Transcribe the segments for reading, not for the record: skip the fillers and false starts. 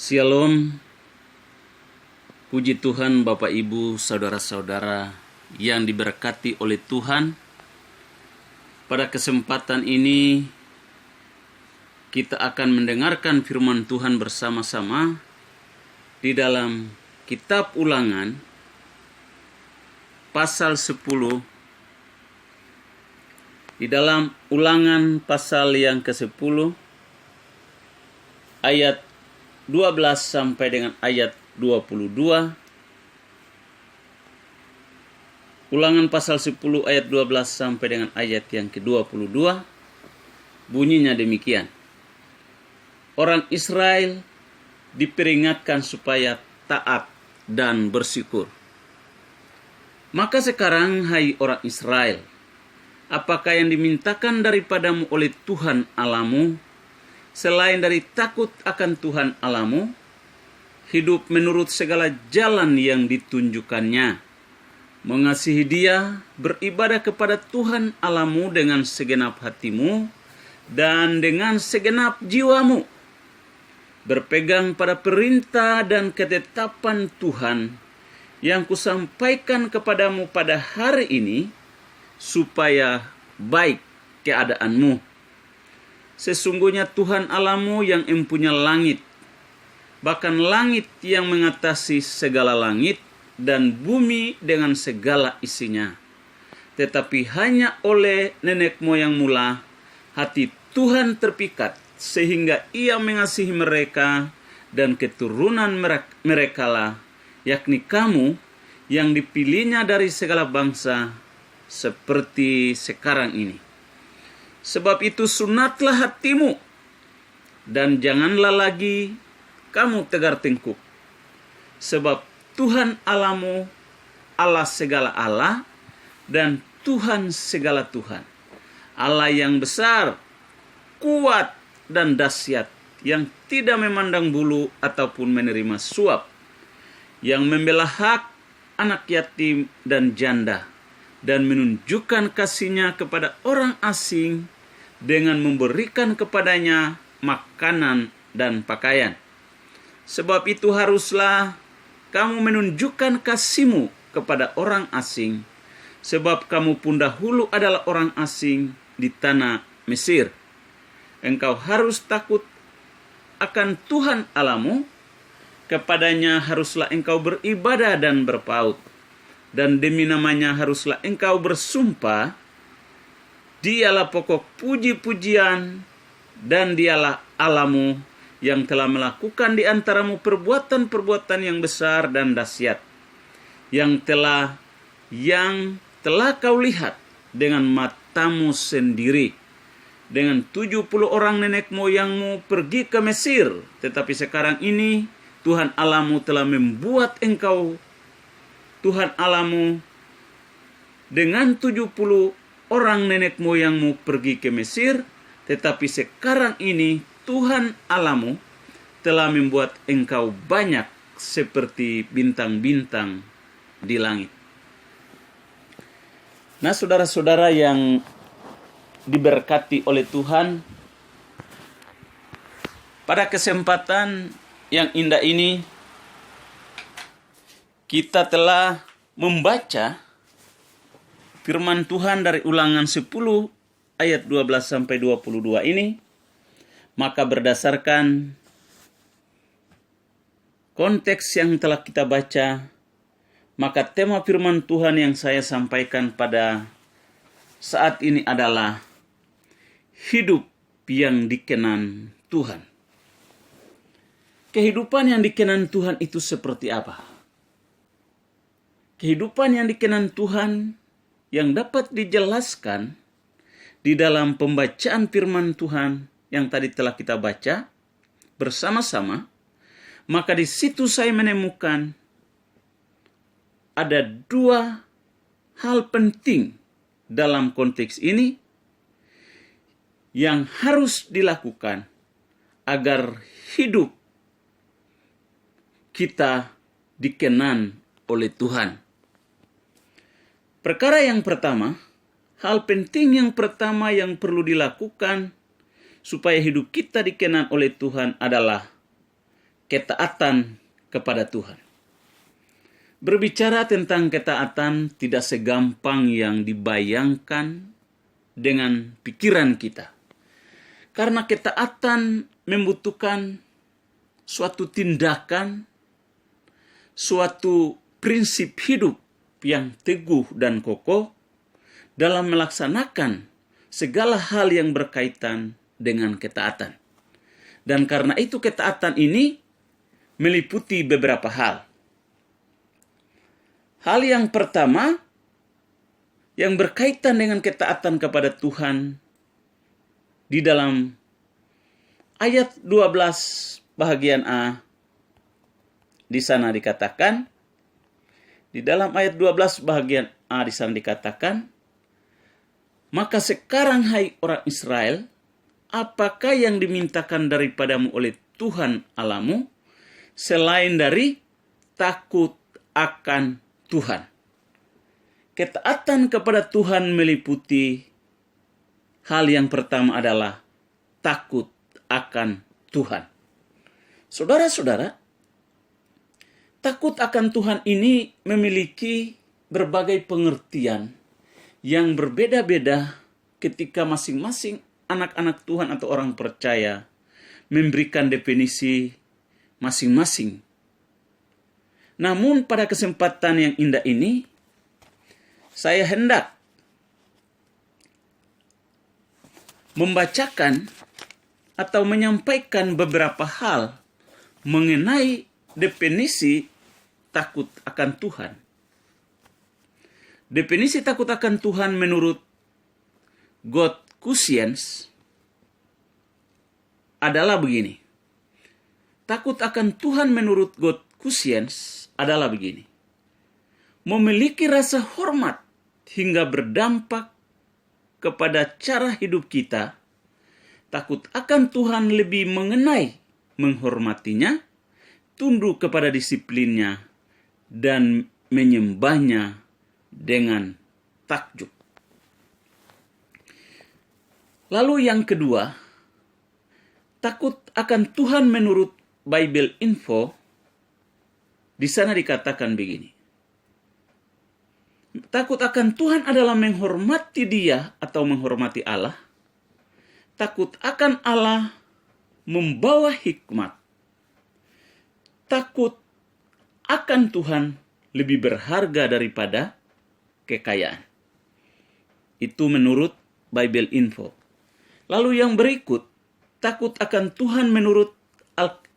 Shalom, puji Tuhan Bapak Ibu, saudara-saudara yang diberkati oleh Tuhan. Pada kesempatan ini kita akan mendengarkan firman Tuhan bersama-sama di dalam kitab Ulangan pasal 10. Di dalam Ulangan pasal yang ke-10 ayat 12 sampai dengan ayat 22. Ulangan pasal 10 ayat 12 sampai dengan ayat yang ke-22. Bunyinya demikian. Orang Israel diperingatkan supaya taat dan bersyukur. Maka sekarang, hai orang Israel, apakah yang dimintakan daripadamu oleh Tuhan Allahmu selain dari takut akan Tuhan Allahmu, hidup menurut segala jalan yang ditunjukkannya, mengasihi Dia, beribadah kepada Tuhan Allahmu dengan segenap hatimu dan dengan segenap jiwamu, berpegang pada perintah dan ketetapan Tuhan yang kusampaikan kepadamu pada hari ini, supaya baik keadaanmu. Sesungguhnya Tuhan Allahmu yang empunya langit, bahkan langit yang mengatasi segala langit, dan bumi dengan segala isinya. Tetapi hanya oleh nenek moyang mula hati Tuhan terpikat, sehingga Ia mengasihi mereka dan keturunan mereka lah, yakni kamu yang dipilihnya dari segala bangsa, seperti sekarang ini. Sebab itu sunatlah hatimu, dan janganlah lagi kamu tegar tengkuk. Sebab Tuhan Allahmu, Allah segala Allah, dan Tuhan segala Tuhan. Allah yang besar, kuat, dan dahsyat, yang tidak memandang bulu ataupun menerima suap, yang membela hak anak yatim dan janda, dan menunjukkan kasih-Nya kepada orang asing dengan memberikan kepadanya makanan dan pakaian. Sebab itu haruslah kamu menunjukkan kasih-Mu kepada orang asing, sebab kamu pun dahulu adalah orang asing di tanah Mesir. Engkau harus takut akan Tuhan Allahmu, kepadanya haruslah engkau beribadah dan berpaut, dan demi namanya haruslah engkau bersumpah. Dialah pokok puji-pujian, dan Dialah Allahmu yang telah melakukan di antaramu perbuatan-perbuatan yang besar dan dahsyat, yang telah kau lihat dengan matamu sendiri. Dengan 70 orang nenek moyangmu pergi ke Mesir, tetapi sekarang ini Tuhan Allahmu telah membuat engkau, Tuhan Allahmu, dengan 70 orang nenek moyangmu pergi ke Mesir, tetapi sekarang ini Tuhan Allahmu telah membuat engkau banyak seperti bintang-bintang di langit. Nah, saudara-saudara yang diberkati oleh Tuhan, pada kesempatan yang indah ini kita telah membaca firman Tuhan dari Ulangan 10 ayat 12 sampai 22 ini. Maka berdasarkan konteks yang telah kita baca, maka tema firman Tuhan yang saya sampaikan pada saat ini adalah hidup yang dikenan Tuhan. Kehidupan yang dikenan Tuhan itu seperti apa? Kehidupan yang dikenan Tuhan yang dapat dijelaskan di dalam pembacaan firman Tuhan yang tadi telah kita baca bersama-sama, maka di situ saya menemukan ada dua hal penting dalam konteks ini yang harus dilakukan agar hidup kita dikenan oleh Tuhan. Perkara yang pertama, hal penting yang pertama yang perlu dilakukan supaya hidup kita dikenan oleh Tuhan adalah ketaatan kepada Tuhan. Berbicara tentang ketaatan tidak segampang yang dibayangkan dengan pikiran kita. Karena ketaatan membutuhkan suatu tindakan, suatu prinsip hidup yang teguh dan kokoh dalam melaksanakan segala hal yang berkaitan dengan ketaatan. Dan karena itu ketaatan ini meliputi beberapa hal. Hal yang pertama yang berkaitan dengan ketaatan kepada Tuhan di dalam ayat 12 bahagian A di sana dikatakan, di dalam ayat 12 bahagian A di sana dikatakan, maka sekarang hai orang Israel, apakah yang dimintakan daripadamu oleh Tuhan Allahmu selain dari takut akan Tuhan? Ketaatan kepada Tuhan meliputi hal yang pertama adalah takut akan Tuhan. Saudara-saudara, takut akan Tuhan ini memiliki berbagai pengertian yang berbeda-beda ketika masing-masing anak-anak Tuhan atau orang percaya memberikan definisi masing-masing. Namun pada kesempatan yang indah ini, saya hendak membacakan atau menyampaikan beberapa hal mengenai definisi takut akan Tuhan. Definisi takut akan Tuhan menurut Godkuscience adalah begini. Takut akan Tuhan menurut Godkuscience adalah begini. Memiliki rasa hormat hingga berdampak kepada cara hidup kita. Takut akan Tuhan lebih mengenai menghormatinya, tunduk kepada disiplinnya, dan menyembahnya dengan takjub. Lalu yang kedua, takut akan Tuhan menurut Bible Info, di sana dikatakan begini. Takut akan Tuhan adalah menghormati Dia atau menghormati Allah. Takut akan Allah membawa hikmat. Takut akan Tuhan lebih berharga daripada kekayaan. Itu menurut Bible Info. Lalu yang berikut, takut akan Tuhan menurut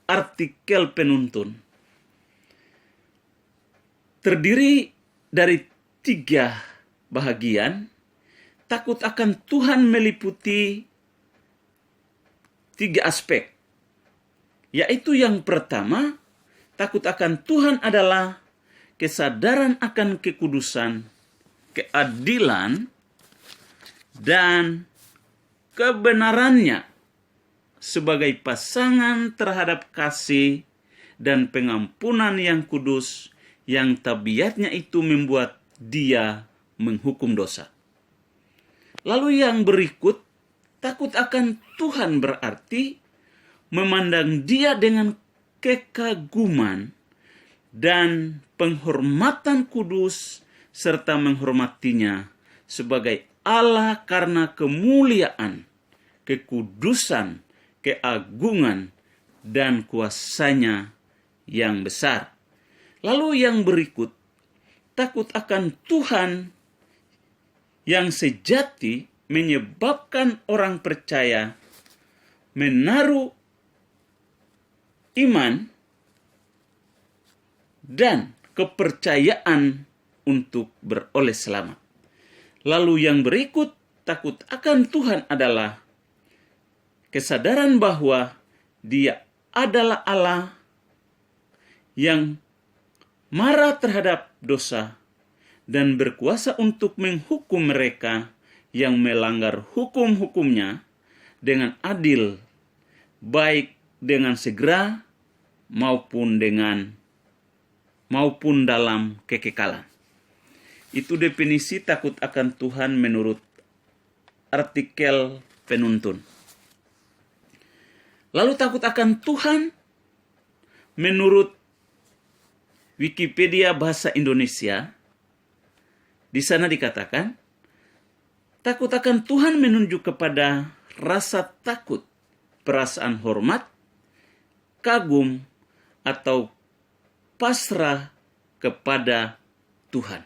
artikel penuntun. Terdiri dari 3 bahagian. Takut akan Tuhan meliputi 3 aspek. Yaitu yang pertama, takut akan Tuhan adalah kesadaran akan kekudusan, keadilan, dan kebenarannya sebagai pasangan terhadap kasih dan pengampunan yang kudus, yang tabiatnya itu membuat Dia menghukum dosa. Lalu yang berikut, takut akan Tuhan berarti memandang Dia dengan kekaguman dan penghormatan kudus, serta menghormatinya sebagai Allah karena kemuliaan, kekudusan, keagungan, dan kuasanya yang besar. Lalu yang berikut, takut akan Tuhan yang sejati menyebabkan orang percaya menaruh iman dan kepercayaan untuk beroleh selamat. Lalu yang berikut, takut akan Tuhan adalah kesadaran bahwa Dia adalah Allah yang marah terhadap dosa dan berkuasa untuk menghukum mereka yang melanggar hukum-hukumnya dengan adil, baik dengan segera maupun dalam kekekalan. Itu definisi takut akan Tuhan menurut artikel penuntun. Lalu takut akan Tuhan menurut Wikipedia Bahasa Indonesia, di sana dikatakan, takut akan Tuhan menunjuk kepada rasa takut, perasaan hormat, kagum, atau pasrah kepada Tuhan.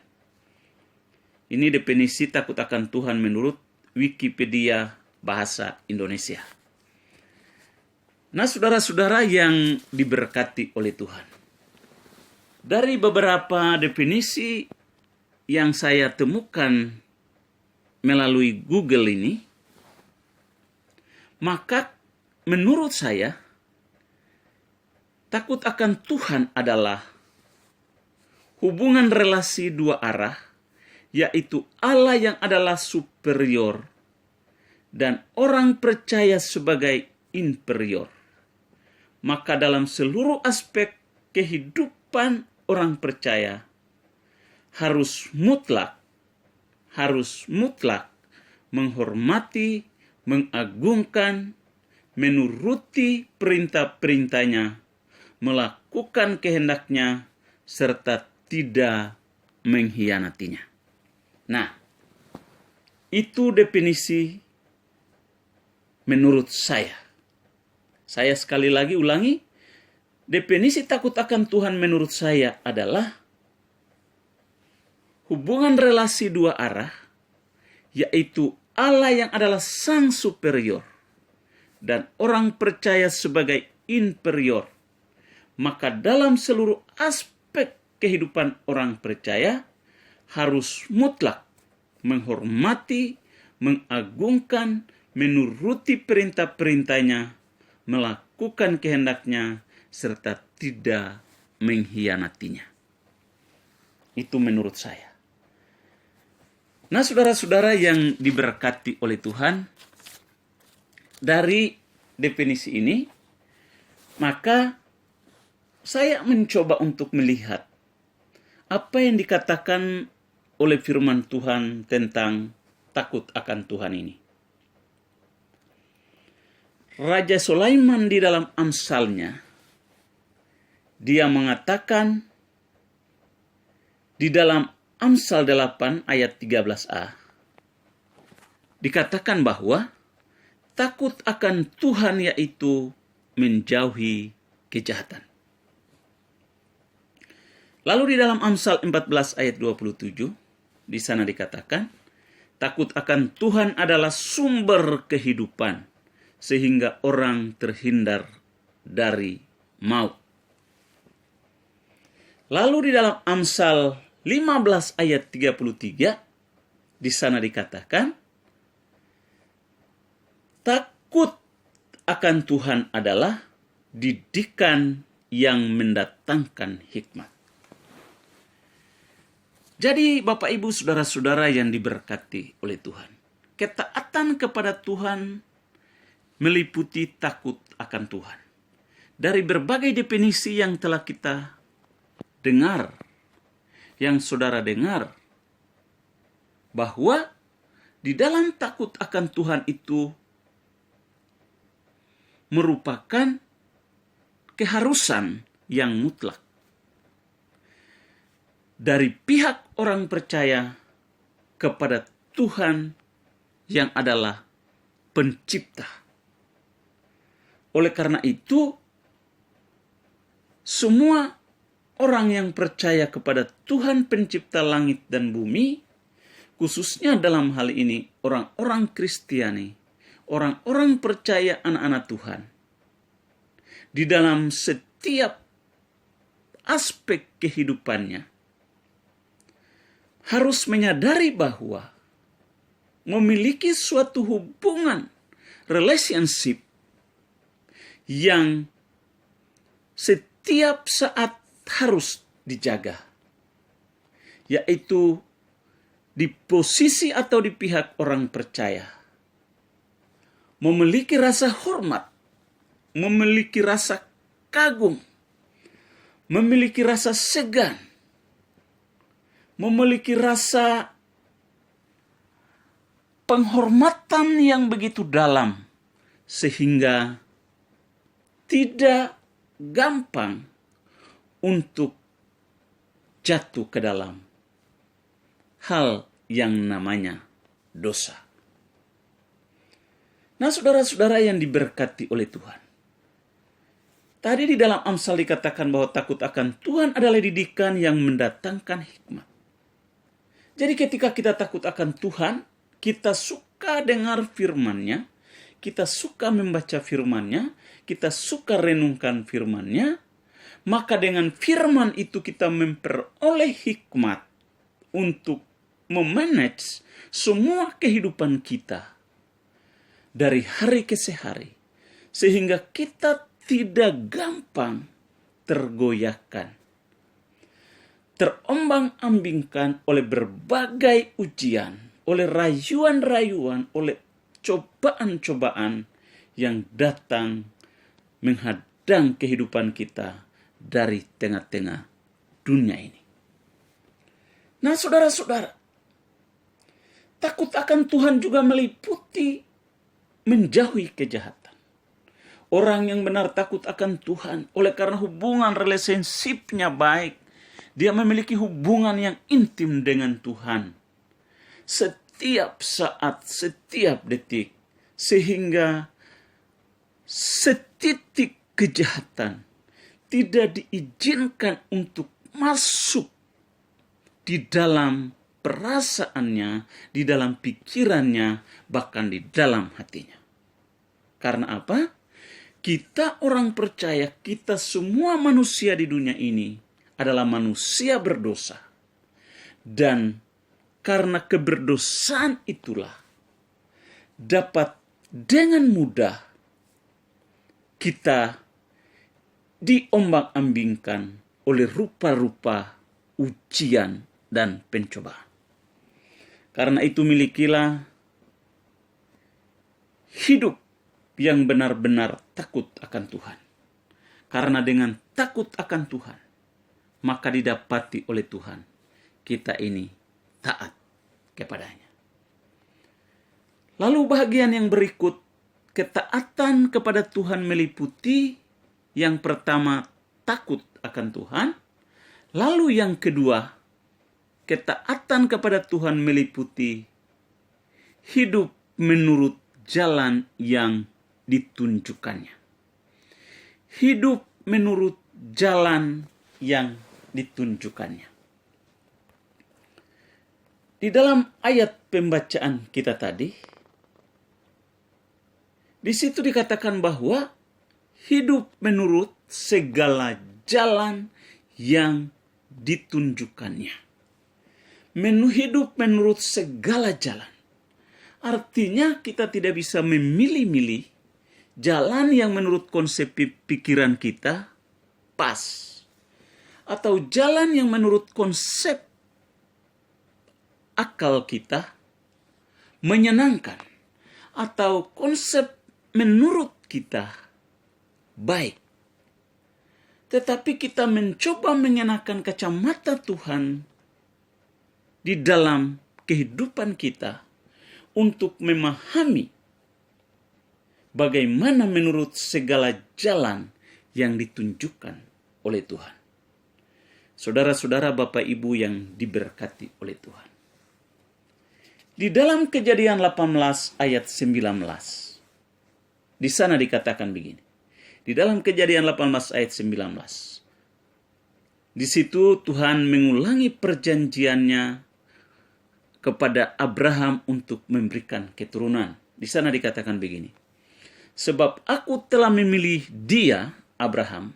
Ini definisi takut akan Tuhan menurut Wikipedia Bahasa Indonesia. Nah, saudara-saudara yang diberkati oleh Tuhan, dari beberapa definisi yang saya temukan melalui Google ini, maka menurut saya, takut akan Tuhan adalah hubungan relasi dua arah, yaitu Allah yang adalah superior dan orang percaya sebagai inferior. Maka dalam seluruh aspek kehidupan orang percaya harus mutlak menghormati, mengagungkan, menuruti perintah-perintahnya, melakukan kehendaknya, serta tidak mengkhianatinya. Nah, itu definisi menurut saya. Saya sekali lagi ulangi, definisi takut akan Tuhan menurut saya adalah hubungan relasi dua arah, yaitu Allah yang adalah sang superior dan orang percaya sebagai inferior. Maka dalam seluruh aspek kehidupan orang percaya harus mutlak menghormati, mengagungkan, menuruti perintah-perintahnya, melakukan kehendaknya, serta tidak mengkhianatinya. Itu menurut saya. Nah, saudara-saudara yang diberkati oleh Tuhan, dari definisi ini, maka saya mencoba untuk melihat apa yang dikatakan oleh firman Tuhan tentang takut akan Tuhan ini. Raja Sulaiman di dalam Amsalnya, dia mengatakan di dalam Amsal 8 ayat 13a, dikatakan bahwa takut akan Tuhan yaitu menjauhi kejahatan. Lalu di dalam Amsal 14 ayat 27, di sana dikatakan, takut akan Tuhan adalah sumber kehidupan, sehingga orang terhindar dari maut. Lalu di dalam Amsal 15 ayat 33, di sana dikatakan, takut akan Tuhan adalah didikan yang mendatangkan hikmat. Jadi Bapak Ibu saudara-saudara yang diberkati oleh Tuhan, ketaatan kepada Tuhan meliputi takut akan Tuhan. Dari berbagai definisi yang telah kita dengar, yang saudara dengar, bahwa di dalam takut akan Tuhan itu merupakan keharusan yang mutlak dari pihak orang percaya kepada Tuhan yang adalah pencipta. Oleh karena itu, semua orang yang percaya kepada Tuhan pencipta langit dan bumi, khususnya dalam hal ini orang-orang Kristiani, orang-orang percaya anak-anak Tuhan, di dalam setiap aspek kehidupannya, harus menyadari bahwa memiliki suatu hubungan, relationship, yang setiap saat harus dijaga, yaitu di posisi atau di pihak orang percaya, memiliki rasa hormat, memiliki rasa kagum, memiliki rasa segan, memiliki rasa penghormatan yang begitu dalam, sehingga tidak gampang untuk jatuh ke dalam hal yang namanya dosa. Nah, saudara-saudara yang diberkati oleh Tuhan, tadi di dalam Amsal dikatakan bahwa takut akan Tuhan adalah didikan yang mendatangkan hikmat. Jadi ketika kita takut akan Tuhan, kita suka dengar firman-Nya, kita suka membaca firman-Nya, kita suka renungkan firman-Nya, maka dengan firman itu kita memperoleh hikmat untuk memanage semua kehidupan kita dari hari ke hari, sehingga kita tidak gampang tergoyahkan, terombang-ambingkan oleh berbagai ujian, oleh rayuan-rayuan, oleh cobaan-cobaan yang datang menghadang kehidupan kita dari tengah-tengah dunia ini. Nah, saudara-saudara, takut akan Tuhan juga meliputi menjauhi kejahatan. Orang yang benar takut akan Tuhan oleh karena hubungan relationship-nya baik. Dia memiliki hubungan yang intim dengan Tuhan setiap saat, setiap detik, sehingga setitik kejahatan tidak diizinkan untuk masuk di dalam perasaannya, di dalam pikirannya, bahkan di dalam hatinya. Karena apa? Kita orang percaya, kita semua manusia di dunia ini adalah manusia berdosa. Dan karena keberdosaan itulah dapat dengan mudah kita diombang-ambingkan oleh rupa-rupa ujian dan pencobaan. Karena itu milikilah hidup yang benar-benar takut akan Tuhan. Karena dengan takut akan Tuhan, maka didapati oleh Tuhan kita ini taat kepadanya. Lalu bagian yang berikut, ketaatan kepada Tuhan meliputi yang pertama takut akan Tuhan, lalu yang kedua ketaatan kepada Tuhan meliputi hidup menurut jalan yang ditunjukkannya. Hidup menurut jalan yang ditunjukkannya. Di dalam ayat pembacaan kita tadi, di situ dikatakan bahwa hidup menurut segala jalan yang ditunjukkannya. Hidup menurut segala jalan. Artinya kita tidak bisa memilih-milih jalan yang menurut konsep pikiran kita pas. Atau jalan yang menurut konsep akal kita menyenangkan. Atau konsep menurut kita baik. Tetapi kita mencoba mengenakan kacamata Tuhan di dalam kehidupan kita untuk memahami bagaimana menurut segala jalan yang ditunjukkan oleh Tuhan. Saudara-saudara, Bapak Ibu yang diberkati oleh Tuhan. Di dalam Kejadian 18 ayat 19, di sana dikatakan begini. Di dalam Kejadian 18 ayat 19, di situ Tuhan mengulangi perjanjiannya kepada Abraham untuk memberikan keturunan. Di sana dikatakan begini. Sebab aku telah memilih dia, Abraham,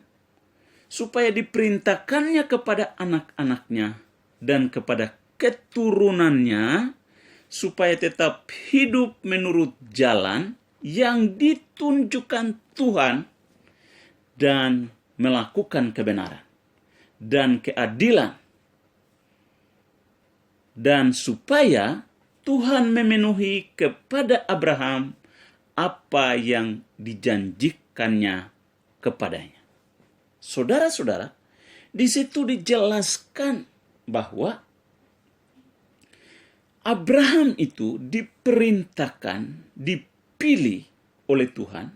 supaya diperintahkannya kepada anak-anaknya dan kepada keturunannya, supaya tetap hidup menurut jalan yang ditunjukkan Tuhan dan melakukan kebenaran dan keadilan. Dan supaya Tuhan memenuhi kepada Abraham apa yang dijanjikannya kepadanya. Saudara-saudara, di situ dijelaskan bahwa Abraham itu diperintahkan, dipilih oleh Tuhan,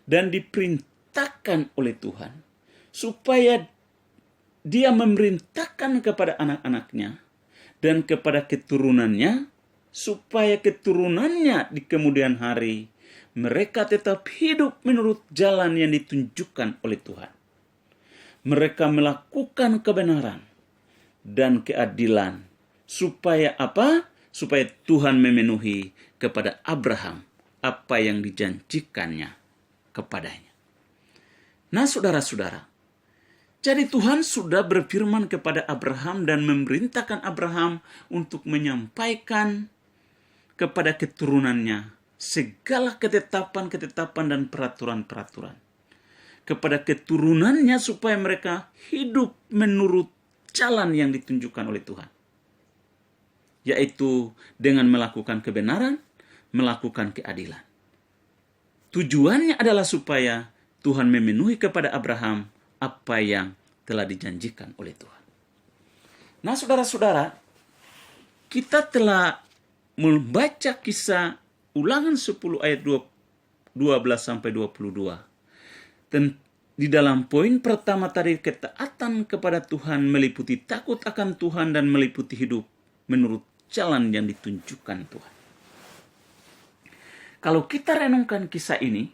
dan diperintahkan oleh Tuhan supaya dia memerintahkan kepada anak-anaknya dan kepada keturunannya, supaya keturunannya di kemudian hari mereka tetap hidup menurut jalan yang ditunjukkan oleh Tuhan. Mereka melakukan kebenaran dan keadilan. Supaya apa? Supaya Tuhan memenuhi kepada Abraham apa yang dijanjikannya kepadanya. Nah, saudara-saudara, jadi Tuhan sudah berfirman kepada Abraham dan memerintahkan Abraham untuk menyampaikan kepada keturunannya segala ketetapan-ketetapan dan peraturan-peraturan. Kepada keturunannya supaya mereka hidup menurut jalan yang ditunjukkan oleh Tuhan. Yaitu dengan melakukan kebenaran, melakukan keadilan. Tujuannya adalah supaya Tuhan memenuhi kepada Abraham apa yang telah dijanjikan oleh Tuhan. Nah, saudara-saudara, kita telah membaca kisah Ulangan 10 ayat 12-22. Dan di dalam poin pertama tadi, ketaatan kepada Tuhan meliputi takut akan Tuhan dan meliputi hidup menurut jalan yang ditunjukkan Tuhan. Kalau kita renungkan kisah ini,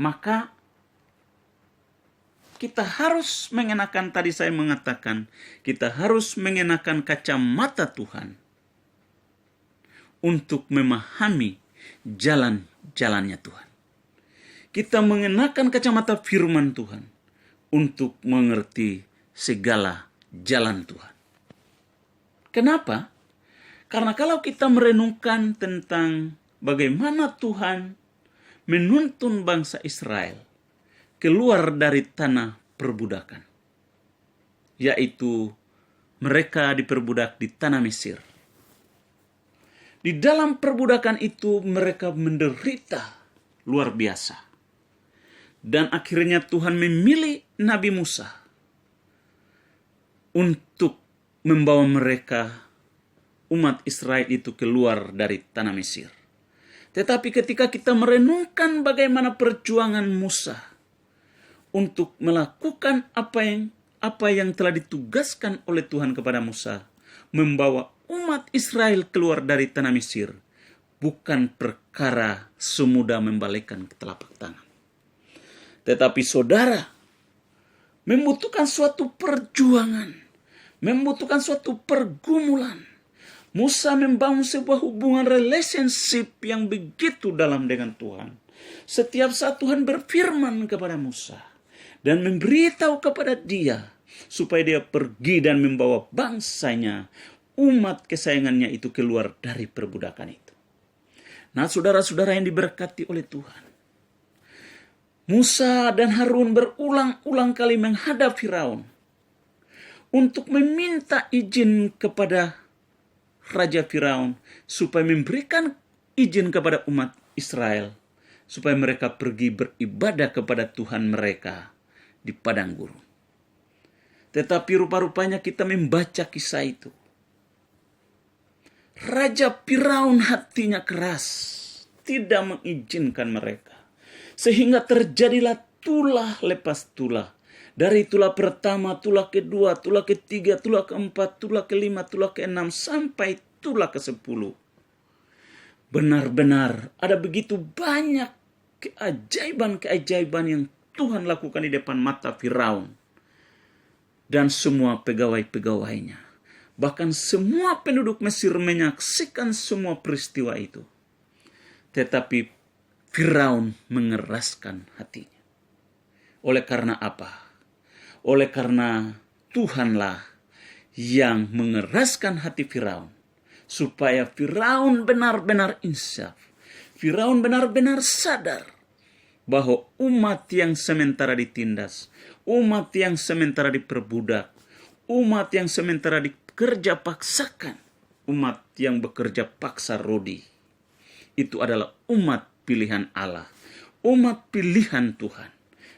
maka kita harus mengenakan, tadi saya mengatakan, kita harus mengenakan kacamata Tuhan untuk memahami jalan-jalannya Tuhan. Kita mengenakan kacamata firman Tuhan untuk mengerti segala jalan Tuhan. Kenapa? Karena kalau kita merenungkan tentang bagaimana Tuhan menuntun bangsa Israel keluar dari tanah perbudakan, yaitu mereka diperbudak di tanah Mesir. Di dalam perbudakan itu mereka menderita luar biasa. Dan akhirnya Tuhan memilih Nabi Musa untuk membawa mereka, umat Israel itu, keluar dari tanah Mesir. Tetapi ketika kita merenungkan bagaimana perjuangan Musa untuk melakukan apa yang telah ditugaskan oleh Tuhan kepada Musa, membawa umat Israel keluar dari tanah Mesir, bukan perkara semudah membalikkan telapak tangan. Tetapi saudara, membutuhkan suatu perjuangan, membutuhkan suatu pergumulan. Musa membangun sebuah hubungan relationship yang begitu dalam dengan Tuhan. Setiap saat Tuhan berfirman kepada Musa dan memberitahu kepada dia supaya dia pergi dan membawa bangsanya, umat kesayangannya itu, keluar dari perbudakan itu. Nah, saudara-saudara yang diberkati oleh Tuhan, Musa dan Harun berulang-ulang kali menghadap Firaun untuk meminta izin kepada Raja Firaun supaya memberikan izin kepada umat Israel supaya mereka pergi beribadah kepada Tuhan mereka di padang gurun. Tetapi rupa-rupanya kita membaca kisah itu, Raja Firaun hatinya keras, tidak mengizinkan mereka. Sehingga terjadilah tulah lepas tulah. Dari tulah pertama, tulah kedua, tulah ketiga, tulah keempat, tulah kelima, tulah keenam, sampai tulah ke-10. Benar-benar ada begitu banyak keajaiban-keajaiban yang Tuhan lakukan di depan mata Firaun dan semua pegawai-pegawainya. Bahkan semua penduduk Mesir menyaksikan semua peristiwa itu. Tetapi Firaun mengeraskan hatinya. Oleh karena apa? Oleh karena Tuhanlah yang mengeraskan hati Firaun. Supaya Firaun benar-benar insaf. Firaun benar-benar sadar bahwa umat yang sementara ditindas, umat yang sementara diperbudak, umat yang sementara dikerja paksakan, umat yang bekerja paksa rodi, itu adalah umat pilihan Allah, umat pilihan Tuhan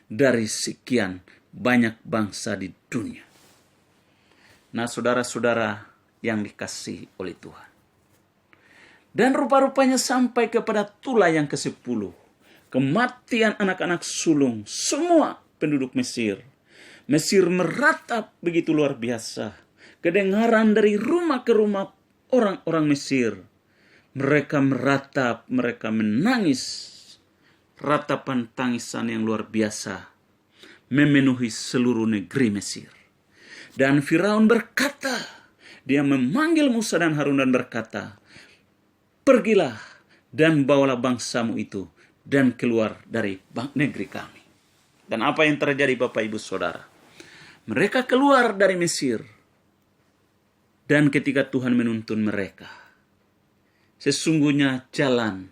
dari sekian banyak bangsa di dunia. Nah, saudara-saudara yang dikasihi oleh Tuhan, dan rupa-rupanya sampai kepada tulah yang ke-10, kematian anak-anak sulung semua penduduk Mesir. Mesir meratap begitu luar biasa. Kedengaran dari rumah ke rumah orang-orang Mesir. Mereka meratap, mereka menangis. Ratapan tangisan yang luar biasa memenuhi seluruh negeri Mesir. Dan Firaun berkata, dia memanggil Musa dan Harun dan berkata, pergilah dan bawalah bangsamu itu dan keluar dari negeri kami. Dan apa yang terjadi Bapak Ibu Saudara? Mereka keluar dari Mesir. Dan ketika Tuhan menuntun mereka, sesungguhnya jalan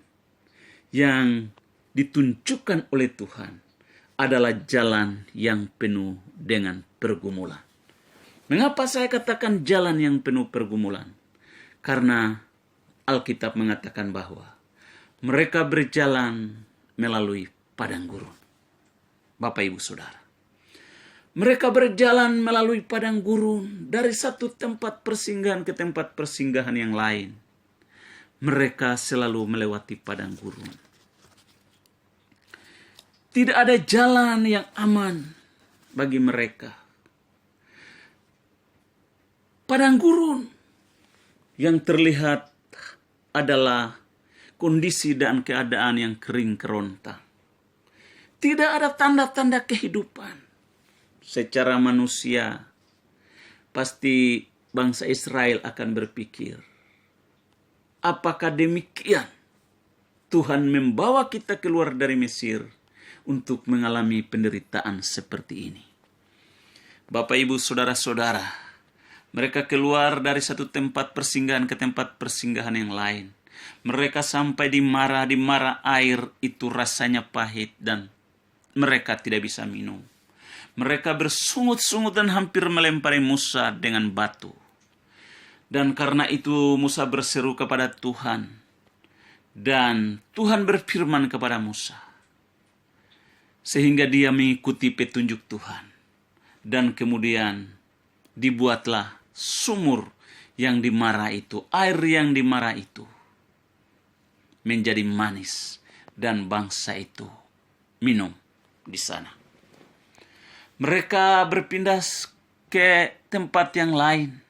yang ditunjukkan oleh Tuhan adalah jalan yang penuh dengan pergumulan. Mengapa saya katakan jalan yang penuh pergumulan? Karena Alkitab mengatakan bahwa mereka berjalan melalui padang gurun. Bapak Ibu Saudara, mereka berjalan melalui padang gurun dari satu tempat persinggahan ke tempat persinggahan yang lain. Mereka selalu melewati padang gurun. Tidak ada jalan yang aman bagi mereka. Padang gurun yang terlihat adalah kondisi dan keadaan yang kering kerontang. Tidak ada tanda-tanda kehidupan. Secara manusia, pasti bangsa Israel akan berpikir, apakah demikian Tuhan membawa kita keluar dari Mesir untuk mengalami penderitaan seperti ini? Bapak, Ibu, Saudara-saudara, mereka keluar dari satu tempat persinggahan ke tempat persinggahan yang lain. Mereka sampai di Mara air itu rasanya pahit dan mereka tidak bisa minum. Mereka bersungut-sungut dan hampir melempari Musa dengan batu. Dan karena itu Musa berseru kepada Tuhan. Dan Tuhan berfirman kepada Musa. Sehingga dia mengikuti petunjuk Tuhan. Dan kemudian dibuatlah sumur yang di Mara itu. Air yang di Mara itu menjadi manis. Dan bangsa itu minum di sana. Mereka berpindah ke tempat yang lain.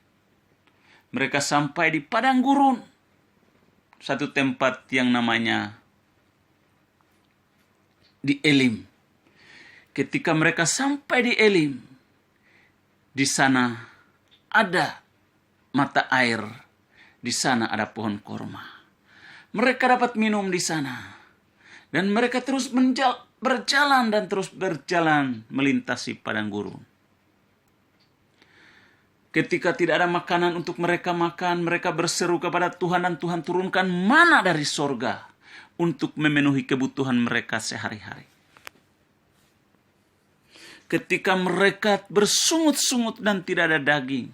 Mereka sampai di padang gurun. Satu tempat yang namanya di Elim. Ketika mereka sampai di Elim, di sana ada mata air. Di sana ada pohon korma. Mereka dapat minum di sana. Dan mereka terus berjalan dan terus berjalan melintasi padang gurun. Ketika tidak ada makanan untuk mereka makan, mereka berseru kepada Tuhan dan Tuhan turunkan mana dari sorga untuk memenuhi kebutuhan mereka sehari-hari. Ketika mereka bersungut-sungut dan tidak ada daging,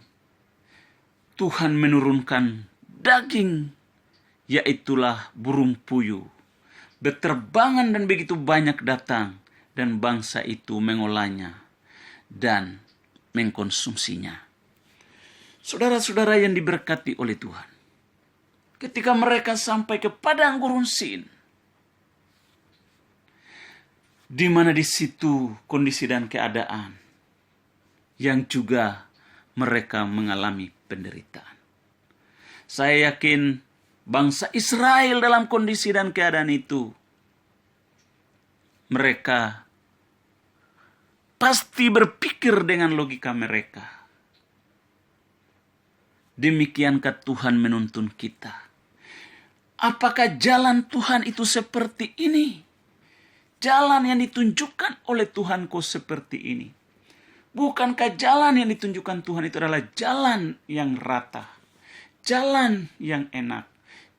Tuhan menurunkan daging, yaitulah burung puyuh. Berterbangan dan begitu banyak datang dan bangsa itu mengolahnya dan mengkonsumsinya. Saudara-saudara yang diberkati oleh Tuhan, ketika mereka sampai ke padang gurun Sin, di mana di situ kondisi dan keadaan yang juga mereka mengalami penderitaan. Saya yakin bangsa Israel dalam kondisi dan keadaan itu, mereka pasti berpikir dengan logika mereka. Demikiankah Tuhan menuntun kita? Apakah jalan Tuhan itu seperti ini? Jalan yang ditunjukkan oleh Tuhan kok seperti ini? Bukankah jalan yang ditunjukkan Tuhan itu adalah jalan yang rata? Jalan yang enak?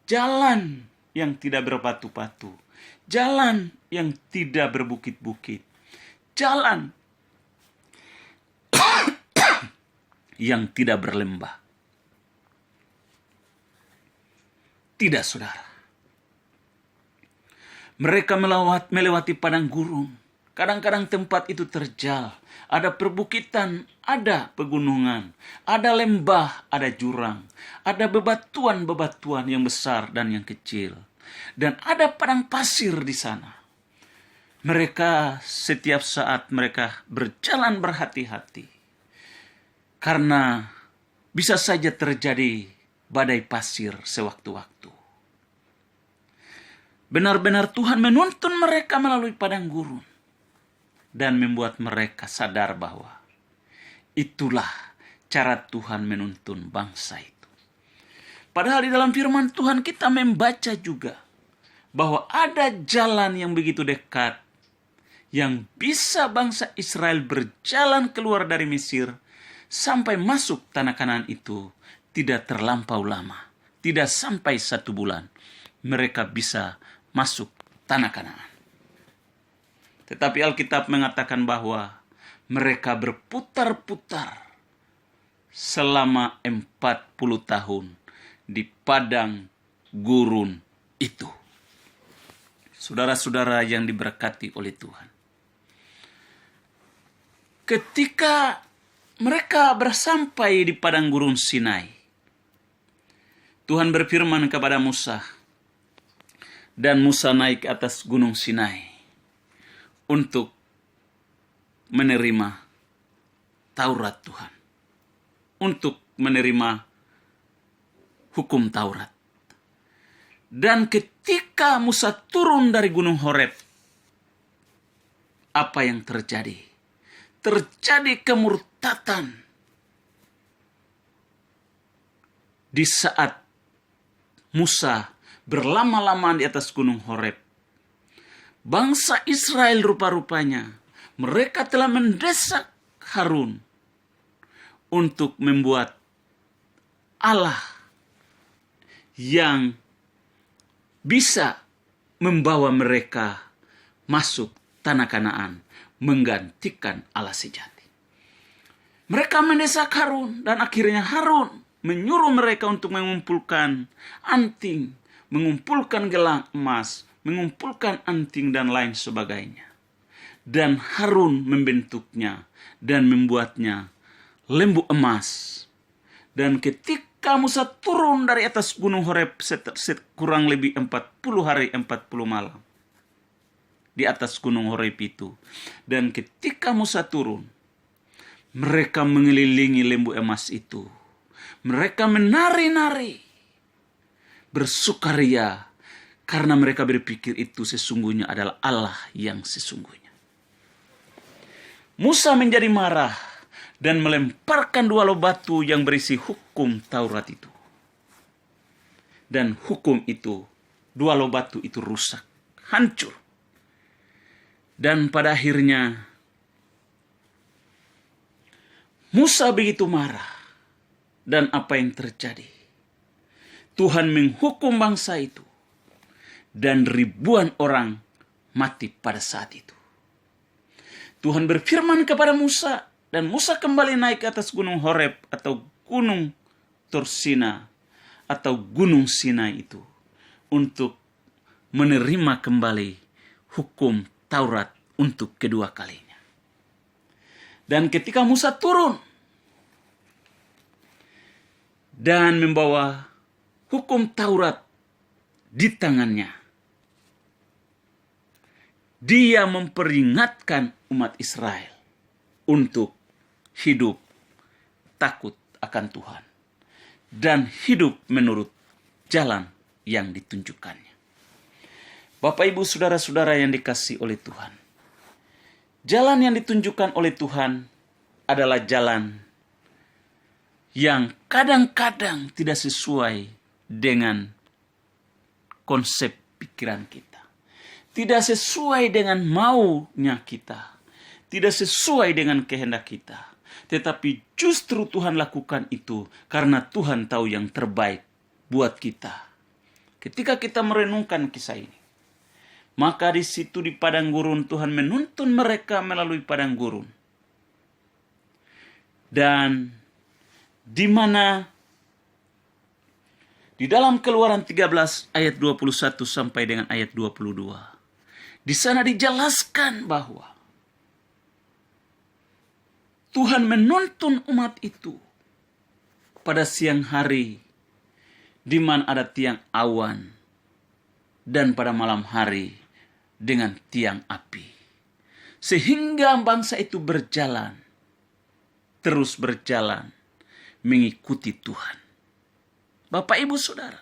Jalan yang tidak berbatu-batu. Jalan yang tidak berbukit-bukit. Jalan yang tidak berlembah. Tidak, saudara. Mereka melewati padang gurun. Kadang-kadang tempat itu terjal. Ada perbukitan, ada pegunungan. Ada lembah, ada jurang. Ada bebatuan-bebatuan yang besar dan yang kecil. Dan ada padang pasir di sana. mereka setiap saat mereka berjalan berhati-hati. Karena bisa saja terjadi badai pasir sewaktu-waktu. Benar-benar Tuhan menuntun mereka melalui padang gurun. Dan membuat mereka sadar bahwa itulah cara Tuhan menuntun bangsa itu. Padahal di dalam firman Tuhan kita membaca juga bahwa ada jalan yang begitu dekat yang bisa bangsa Israel berjalan keluar dari Mesir sampai masuk tanah Kanaan itu tidak terlampau lama. Tidak sampai 1 bulan mereka bisa masuk tanah Kanaan. Tetapi Alkitab mengatakan bahwa mereka berputar-putar selama 40 tahun di padang gurun itu. Saudara-saudara yang diberkati oleh Tuhan. Ketika mereka bersampai di padang gurun Sinai, Tuhan berfirman kepada Musa, dan Musa naik ke atas gunung Sinai untuk menerima Taurat Tuhan, untuk menerima hukum Taurat. Dan ketika Musa turun dari gunung Horeb, apa yang terjadi? Terjadi kemurtatan di saat Musa berlama-lamaan di atas gunung Horeb. Bangsa Israel rupa-rupanya mereka telah mendesak Harun untuk membuat Allah yang bisa membawa mereka masuk tanah Kanaan, menggantikan Allah sejati. Mereka mendesak Harun dan akhirnya Harun menyuruh mereka untuk mengumpulkan anting, mengumpulkan gelang emas, mengumpulkan anting dan lain sebagainya. Dan Harun membentuknya dan membuatnya lembu emas. Dan ketika Musa turun dari atas gunung Horeb kurang lebih 40 hari 40 malam di atas gunung Horeb itu. Dan ketika Musa turun, mereka mengelilingi lembu emas itu. Mereka menari-nari, bersukaria, karena mereka berpikir itu sesungguhnya adalah Allah yang sesungguhnya. Musa menjadi marah dan melemparkan 2 lo batu yang berisi hukum Taurat itu. Dan hukum itu, 2 lo batu itu rusak, hancur. Dan pada akhirnya Musa begitu marah. Dan apa yang terjadi? Tuhan menghukum bangsa itu. Dan ribuan orang mati pada saat itu. Tuhan berfirman kepada Musa. Dan Musa kembali naik ke atas gunung Horeb atau gunung Torsina atau gunung Sinai itu. Untuk menerima kembali hukum Taurat untuk kedua kalinya. Dan ketika Musa turun dan membawa hukum Taurat di tangannya, dia memperingatkan umat Israel untuk hidup takut akan Tuhan dan hidup menurut jalan yang ditunjukkannya. Bapak, Ibu, saudara-saudara yang dikasihi oleh Tuhan, jalan yang ditunjukkan oleh Tuhan adalah jalan yang kadang-kadang tidak sesuai dengan konsep pikiran kita. Tidak sesuai dengan maunya kita. Tidak sesuai dengan kehendak kita. Tetapi justru Tuhan lakukan itu karena Tuhan tahu yang terbaik buat kita. Ketika kita merenungkan kisah ini, maka di situ di padang gurun Tuhan menuntun mereka melalui padang gurun. Dan di mana di dalam Keluaran 13 ayat 21 sampai dengan ayat 22. Di sana dijelaskan bahwa Tuhan menuntun umat itu pada siang hari di mana ada tiang awan dan pada malam hari dengan tiang api. Sehingga bangsa itu terus berjalan, mengikuti Tuhan. Bapak, Ibu, Saudara,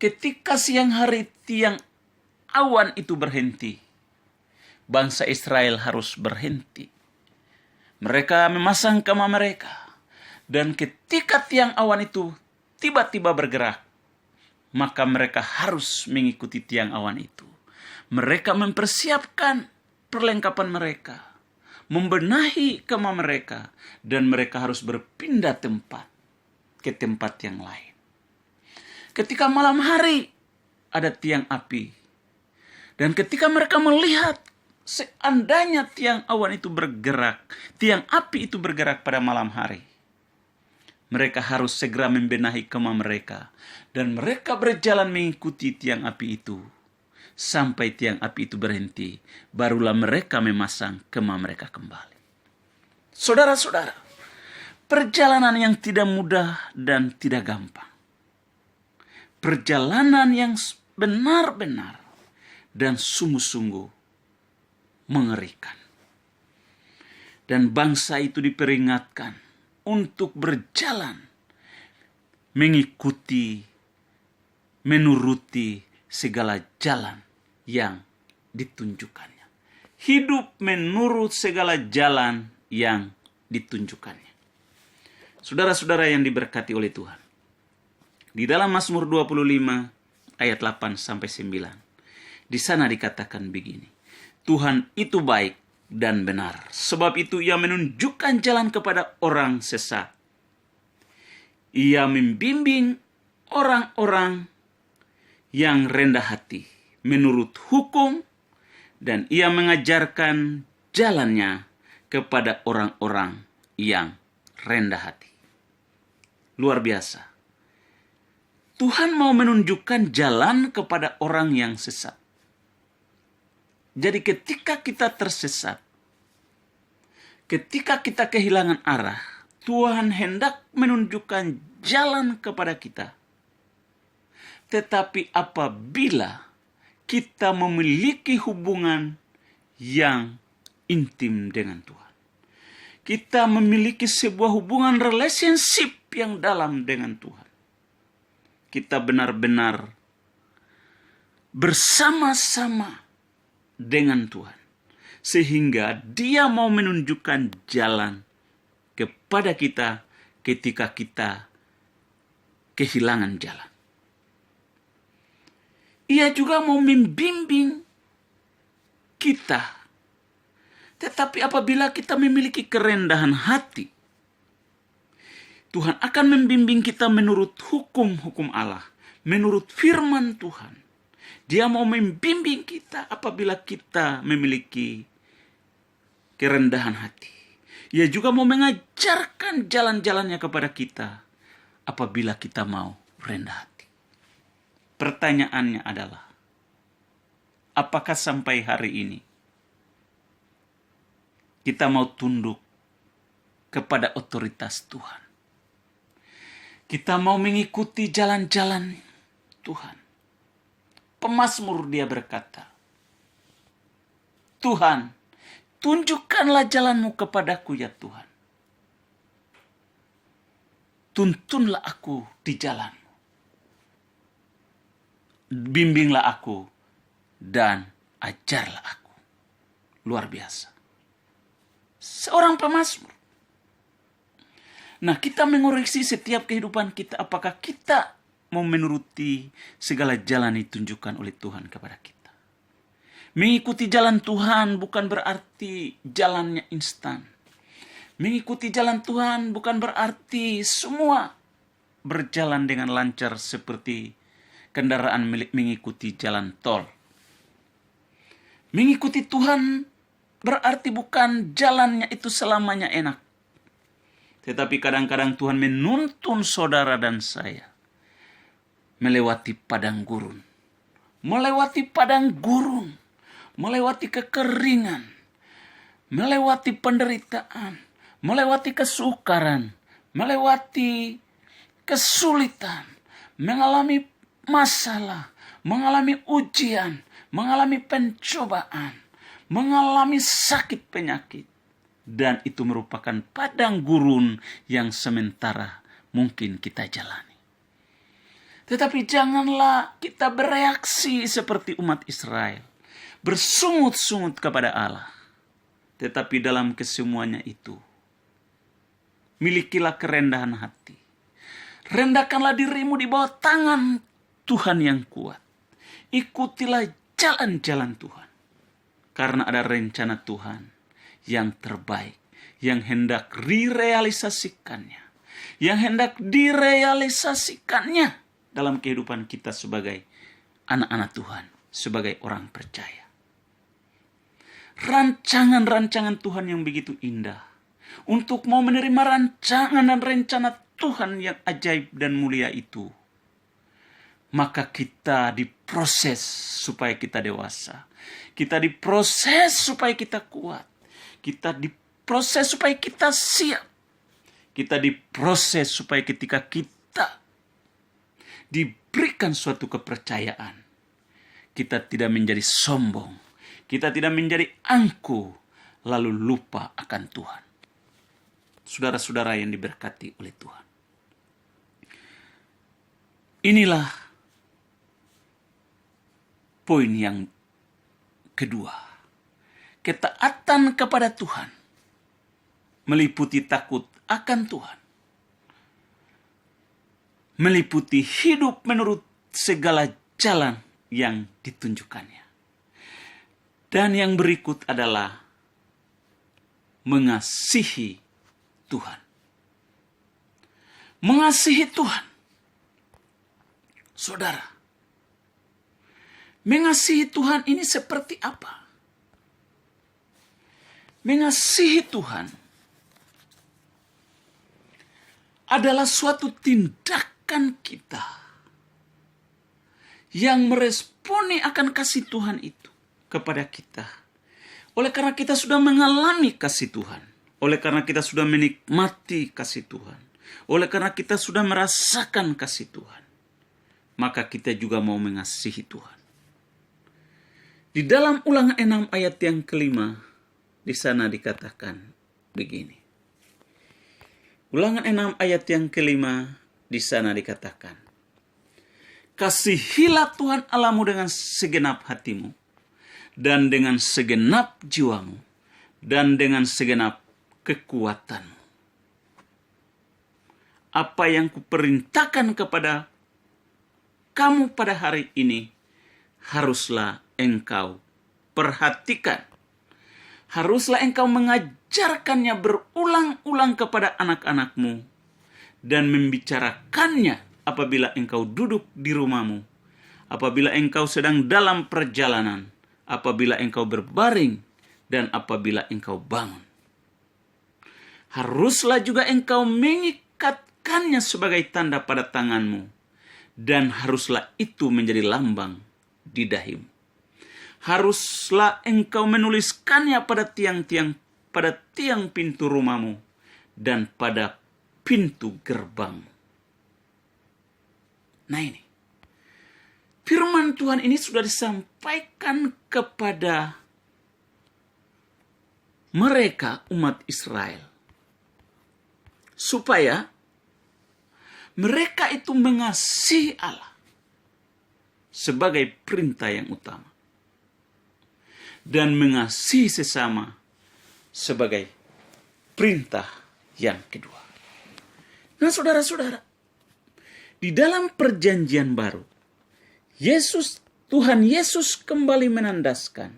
ketika siang hari tiang awan itu berhenti, bangsa Israel harus berhenti. Mereka memasang kemah mereka. Dan ketika tiang awan itu tiba-tiba bergerak, maka mereka harus mengikuti tiang awan itu. Mereka mempersiapkan perlengkapan mereka, membenahi kemah mereka, dan mereka harus berpindah tempat ke tempat yang lain. Ketika malam hari ada tiang api, dan ketika mereka melihat seandainya tiang awan itu bergerak, tiang api itu bergerak pada malam hari, mereka harus segera membenahi kemah mereka, dan mereka berjalan mengikuti tiang api itu sampai tiang api itu berhenti. Barulah mereka memasang kemah mereka kembali. Saudara-saudara, perjalanan yang tidak mudah dan tidak gampang. Perjalanan yang benar-benar dan sungguh-sungguh mengerikan. Dan bangsa itu diperingatkan untuk berjalan mengikuti, menuruti segala jalan yang ditunjukkannya. Hidup menurut segala jalan yang ditunjukkannya. Saudara-saudara yang diberkati oleh Tuhan, di dalam Mazmur 25 ayat 8 sampai 9, di sana dikatakan begini: Tuhan itu baik dan benar, sebab itu Ia menunjukkan jalan kepada orang sesat. Ia membimbing orang-orang yang rendah hati menurut hukum, dan Ia mengajarkan jalannya kepada orang-orang yang rendah hati. Luar biasa. Tuhan mau menunjukkan jalan kepada orang yang sesat. Jadi ketika kita tersesat, ketika kita kehilangan arah, Tuhan hendak menunjukkan jalan kepada kita. Tetapi apabila kita memiliki hubungan yang intim dengan Tuhan, kita memiliki sebuah hubungan relationship yang dalam dengan Tuhan, kita benar-benar bersama-sama dengan Tuhan, sehingga Dia mau menunjukkan jalan kepada kita ketika kita kehilangan jalan. Ia juga mau membimbing kita. Tetapi apabila kita memiliki kerendahan hati, Tuhan akan membimbing kita menurut hukum-hukum Allah, menurut firman Tuhan. Dia mau membimbing kita apabila kita memiliki kerendahan hati. Ia juga mau mengajarkan jalan-jalannya kepada kita apabila kita mau rendah hati. Pertanyaannya adalah, apakah sampai hari ini kita mau tunduk kepada otoritas Tuhan? Kita mau mengikuti jalan-jalan Tuhan. Pemazmur dia berkata, Tuhan, tunjukkanlah jalanmu kepadaku ya Tuhan. Tuntunlah aku di jalanmu. Bimbinglah aku dan ajarlah aku. Luar biasa. Seorang pemazmur. Nah, kita mengoreksi setiap kehidupan kita. Apakah kita mau menuruti segala jalan ditunjukkan oleh Tuhan kepada kita? Mengikuti jalan Tuhan bukan berarti jalannya instan. Mengikuti jalan Tuhan bukan berarti semua berjalan dengan lancar seperti kendaraan mengikuti jalan tol. Mengikuti Tuhan berarti bukan jalannya itu selamanya enak. Tetapi kadang-kadang Tuhan menuntun saudara dan saya melewati padang gurun. Melewati padang gurun. Melewati kekeringan. Melewati penderitaan. Melewati kesukaran. Melewati kesulitan. Mengalami masalah. Mengalami ujian. Mengalami pencobaan. mengalami sakit penyakit. Dan itu merupakan padang gurun yang sementara mungkin kita jalani. Tetapi janganlah kita bereaksi seperti umat Israel, bersungut-sungut kepada Allah. Tetapi dalam kesemuanya itu, milikilah kerendahan hati. Rendahkanlah dirimu di bawah tangan Tuhan yang kuat. Ikutilah jalan-jalan Tuhan. Karena ada rencana Tuhan yang terbaik, yang hendak direalisasikannya dalam kehidupan kita sebagai anak-anak Tuhan, sebagai orang percaya. Rancangan-rancangan Tuhan yang begitu indah, untuk mau menerima rancangan dan rencana Tuhan yang ajaib dan mulia itu, maka kita diproses supaya kita dewasa. Kita diproses supaya kita kuat. Kita diproses supaya kita siap. Kita diproses supaya ketika kita diberikan suatu kepercayaan, kita tidak menjadi sombong. Kita tidak menjadi angkuh lalu lupa akan Tuhan. Saudara-saudara yang diberkati oleh Tuhan. Inilah poin yang kedua. Ketaatan kepada Tuhan meliputi takut akan Tuhan. Meliputi hidup menurut segala jalan yang ditunjukkannya. Dan yang berikut adalah mengasihi Tuhan. Mengasihi Tuhan. Saudara, mengasihi Tuhan ini seperti apa? Mengasihi Tuhan adalah suatu tindakan kita yang meresponi akan kasih Tuhan itu kepada kita. Oleh karena kita sudah mengalami kasih Tuhan. Oleh karena kita sudah menikmati kasih Tuhan. Oleh karena kita sudah merasakan kasih Tuhan. Maka kita juga mau mengasihi Tuhan. Di dalam Ulangan 6 ayat yang kelima, di sana dikatakan begini. Ulangan 6 ayat yang kelima, di sana dikatakan, kasihilah Tuhan Allahmu dengan segenap hatimu, dan dengan segenap jiwamu, dan dengan segenap kekuatanmu. Apa yang kuperintahkan kepada kamu pada hari ini, haruslah engkau perhatikan. Haruslah engkau mengajarkannya berulang-ulang kepada anak-anakmu, dan membicarakannya apabila engkau duduk di rumahmu, apabila engkau sedang dalam perjalanan, apabila engkau berbaring, dan apabila engkau bangun. Haruslah juga engkau mengikatkannya sebagai tanda pada tanganmu, dan haruslah itu menjadi lambang di dahimu. Haruslah engkau menuliskannya pada tiang pintu rumahmu, dan pada pintu gerbangmu. Nah ini, firman Tuhan ini sudah disampaikan kepada mereka umat Israel, supaya mereka itu mengasihi Allah sebagai perintah yang utama, dan mengasihi sesama sebagai perintah yang kedua. Nah saudara-saudara, di dalam perjanjian baru, Tuhan Yesus kembali menandaskan.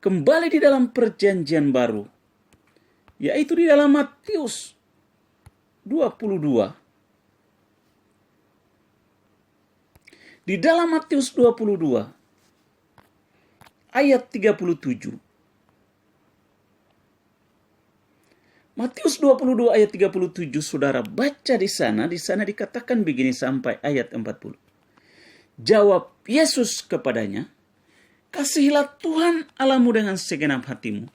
Kembali di dalam perjanjian baru, yaitu di dalam Matius 22. Di dalam Matius 22 ayat 37. Matius 22 ayat 37, saudara baca di sana dikatakan begini sampai ayat 40. Jawab Yesus kepadanya, kasihilah Tuhan Allahmu dengan segenap hatimu,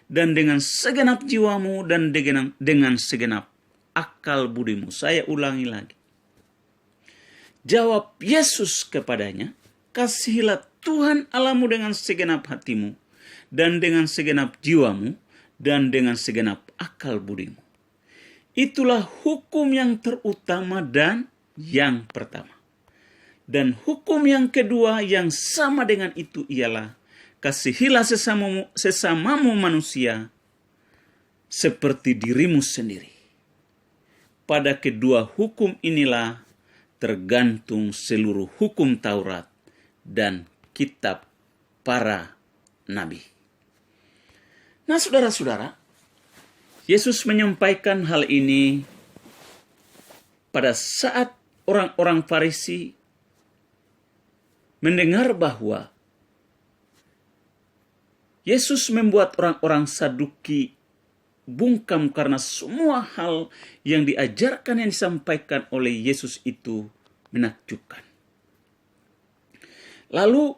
dan dengan segenap jiwamu, dan dengan segenap akal budimu. Saya ulangi lagi. Jawab Yesus kepadanya, kasihilah Tuhan Allahmu dengan segenap hatimu, dan dengan segenap jiwamu, dan dengan segenap akal budimu. Itulah hukum yang terutama dan yang pertama. Dan hukum yang kedua yang sama dengan itu ialah, kasihilah sesamamu manusia seperti dirimu sendiri. Pada kedua hukum inilah tergantung seluruh hukum Taurat dan kitab para nabi. Nah, saudara-saudara, Yesus menyampaikan hal ini pada saat orang-orang Farisi mendengar bahwa Yesus membuat orang-orang Saduki bungkam karena semua hal yang diajarkan, yang disampaikan oleh Yesus itu menakjubkan. Lalu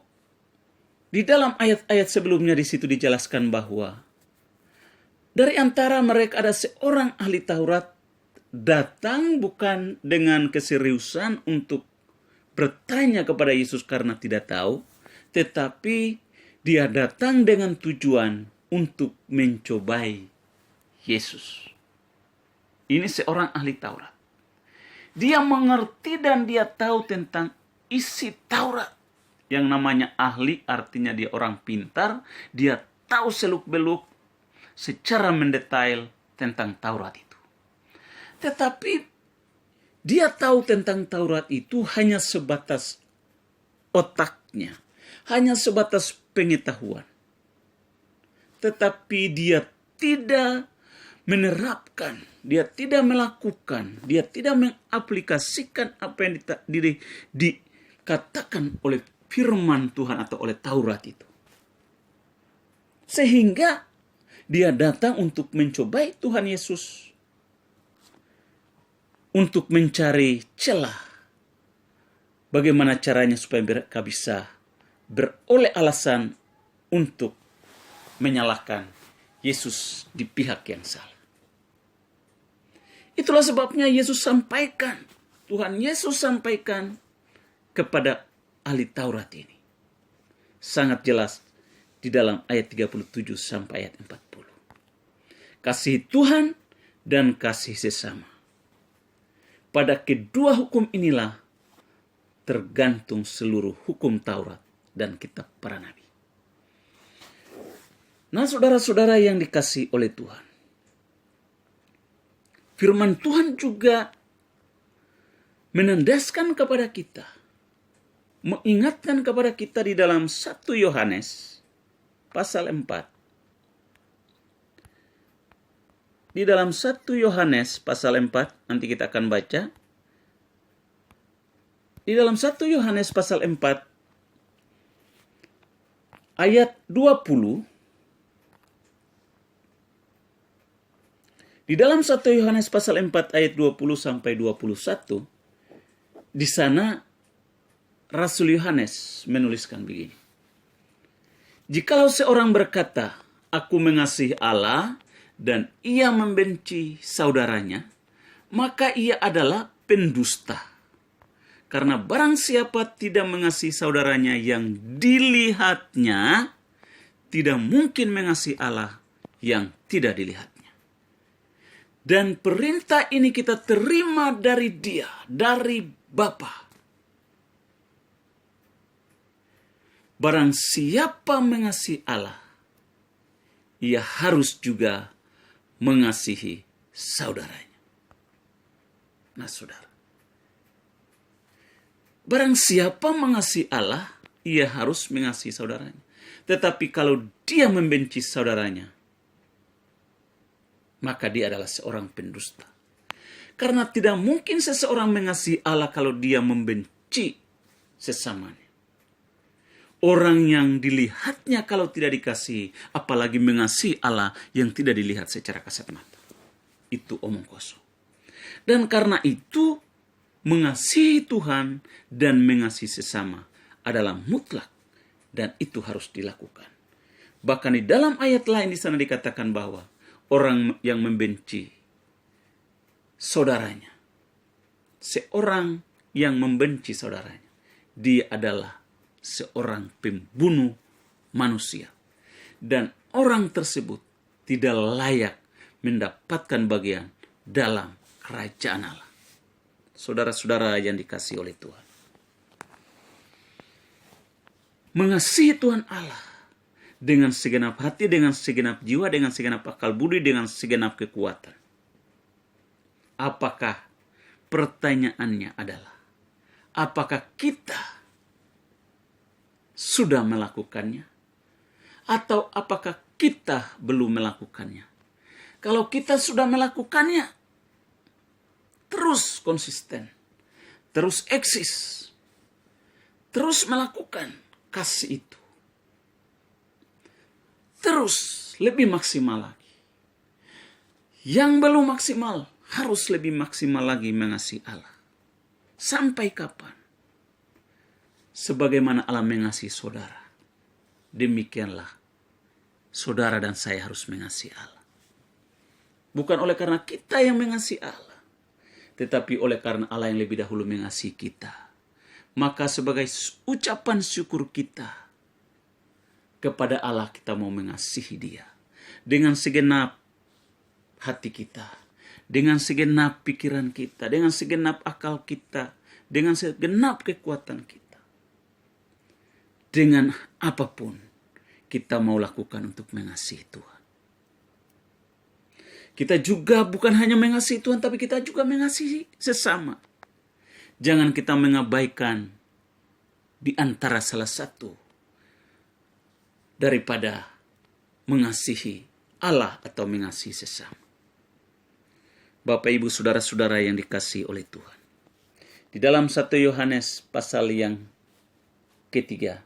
di dalam ayat-ayat sebelumnya di situ dijelaskan bahwa dari antara mereka ada seorang ahli Taurat datang bukan dengan keseriusan untuk bertanya kepada Yesus karena tidak tahu, tetapi dia datang dengan tujuan untuk mencobai Yesus. Ini seorang ahli Taurat. Dia mengerti dan dia tahu tentang isi Taurat. Yang namanya ahli artinya dia orang pintar, dia tahu seluk-beluk secara mendetail tentang Taurat itu. Tetapi dia tahu tentang Taurat itu hanya sebatas otaknya, hanya sebatas pengetahuan. Tetapi dia tidak menerapkan, dia tidak melakukan, dia tidak mengaplikasikan apa yang dikatakan oleh firman Tuhan atau oleh Taurat itu. Sehingga dia datang untuk mencobai Tuhan Yesus, untuk mencari celah bagaimana caranya supaya mereka bisa beroleh alasan untuk menyalahkan Yesus di pihak yang salah. Itulah sebabnya Tuhan Yesus sampaikan kepada ahli Taurat ini. Sangat jelas di dalam ayat 37 sampai ayat 40. Kasih Tuhan dan kasih sesama. Pada kedua hukum inilah tergantung seluruh hukum Taurat dan kitab para nabi. Nah, saudara-saudara yang dikasihi oleh Tuhan, firman Tuhan juga menandaskan kepada kita, mengingatkan kepada kita di dalam 1 Yohanes pasal 4. Di dalam 1 Yohanes pasal 4, nanti kita akan baca. Di dalam 1 Yohanes pasal 4, ayat 20. Di dalam 1 Yohanes pasal 4 ayat 20 sampai 21, di sana Rasul Yohanes menuliskan begini. Jikalau seorang berkata, aku mengasihi Allah, dan ia membenci saudaranya, maka ia adalah pendusta. Karena barang siapa tidak mengasihi saudaranya yang dilihatnya, tidak mungkin mengasihi Allah yang tidak dilihatnya. Dan perintah ini kita terima dari Dia, dari Bapa. Barang siapa mengasihi Allah, ia harus juga mengasihi saudaranya. Nah, saudara, barang siapa mengasihi Allah, ia harus mengasihi saudaranya. Tetapi kalau dia membenci saudaranya, maka dia adalah seorang pendusta. Karena tidak mungkin seseorang mengasihi Allah kalau dia membenci sesamanya. Orang yang dilihatnya kalau tidak dikasihi, apalagi mengasihi Allah yang tidak dilihat secara kasat mata. Itu omong kosong. Dan karena itu, mengasihi Tuhan dan mengasihi sesama adalah mutlak. Dan itu harus dilakukan. Bahkan di dalam ayat lain di sana dikatakan bahwa orang yang membenci saudaranya, seorang yang membenci saudaranya, dia adalah seorang pembunuh manusia. Dan orang tersebut tidak layak mendapatkan bagian dalam kerajaan Allah. Saudara-saudara yang dikasihi oleh Tuhan. Mengasihi Tuhan Allah dengan segenap hati, dengan segenap jiwa, dengan segenap akal budi, dengan segenap kekuatan. Apakah, pertanyaannya adalah, apakah kita sudah melakukannya? Atau apakah kita belum melakukannya? Kalau kita sudah melakukannya, terus konsisten, terus eksis, terus melakukan kasih itu. Terus lebih maksimal lagi. Yang belum maksimal harus lebih maksimal lagi mengasihi Allah. Sampai kapan? Sebagaimana Allah mengasihi saudara, demikianlah saudara dan saya harus mengasihi Allah. Bukan oleh karena kita yang mengasihi Allah, tetapi oleh karena Allah yang lebih dahulu mengasihi kita. Maka sebagai ucapan syukur kita kepada Allah, kita mau mengasihi Dia dengan segenap hati kita, dengan segenap pikiran kita, dengan segenap akal kita, dengan segenap kekuatan kita. Dengan apapun kita mau lakukan untuk mengasihi Tuhan. Kita juga bukan hanya mengasihi Tuhan, tapi kita juga mengasihi sesama. Jangan kita mengabaikan di antara salah satu daripada mengasihi Allah atau mengasihi sesama. Bapak, Ibu, saudara-saudara yang dikasihi oleh Tuhan. Di dalam 1 Yohanes pasal yang ketiga.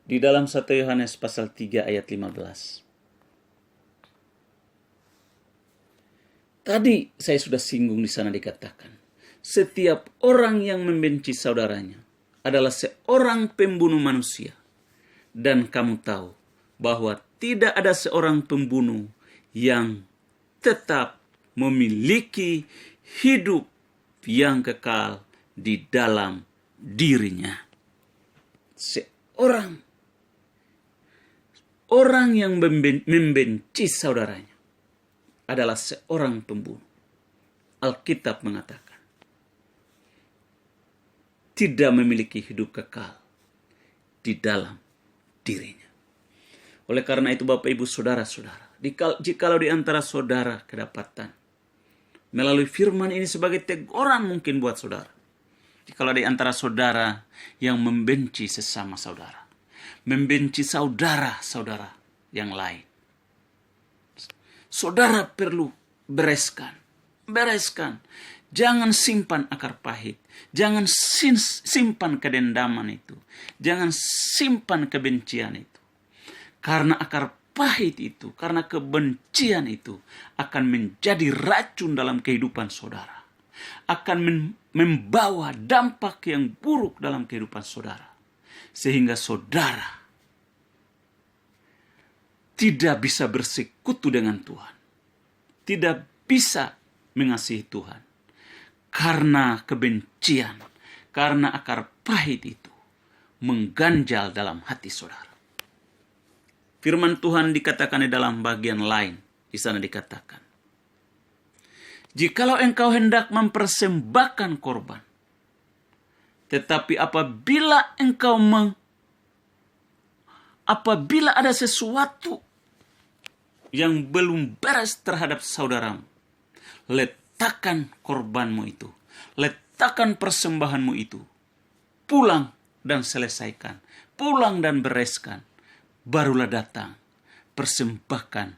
Di dalam 1 Yohanes pasal 3 ayat 15. Tadi saya sudah singgung di sana dikatakan, setiap orang yang membenci saudaranya adalah seorang pembunuh manusia. Dan kamu tahu bahwa tidak ada seorang pembunuh yang tetap memiliki hidup yang kekal di dalam dirinya. Orang yang membenci saudaranya adalah seorang pembunuh. Alkitab mengatakan tidak memiliki hidup kekal di dalam dirinya. Oleh karena itu Bapak, Ibu, saudara-saudara, jikalau di antara saudara kedapatan melalui firman ini sebagai teguran mungkin buat saudara. Jikalau di antara saudara yang membenci sesama saudara, membenci saudara-saudara yang lain, saudara perlu bereskan. Jangan simpan akar pahit. Jangan simpan kedendaman itu. Jangan simpan kebencian itu. Karena akar pahit itu, karena kebencian itu akan menjadi racun dalam kehidupan saudara. Akan membawa dampak yang buruk dalam kehidupan saudara. Sehingga saudara tidak bisa bersekutu dengan Tuhan. Tidak bisa mengasihi Tuhan. Karena kebencian, karena akar pahit itu mengganjal dalam hati saudara. Firman Tuhan dikatakan di dalam bagian lain. Di sana dikatakan, jikalau engkau hendak mempersembahkan korban, tetapi apabila ada sesuatu yang belum beres terhadap saudaramu, letakkan korbanmu itu, letakkan persembahanmu itu, pulang dan selesaikan, pulang dan bereskan, barulah datang persembahkan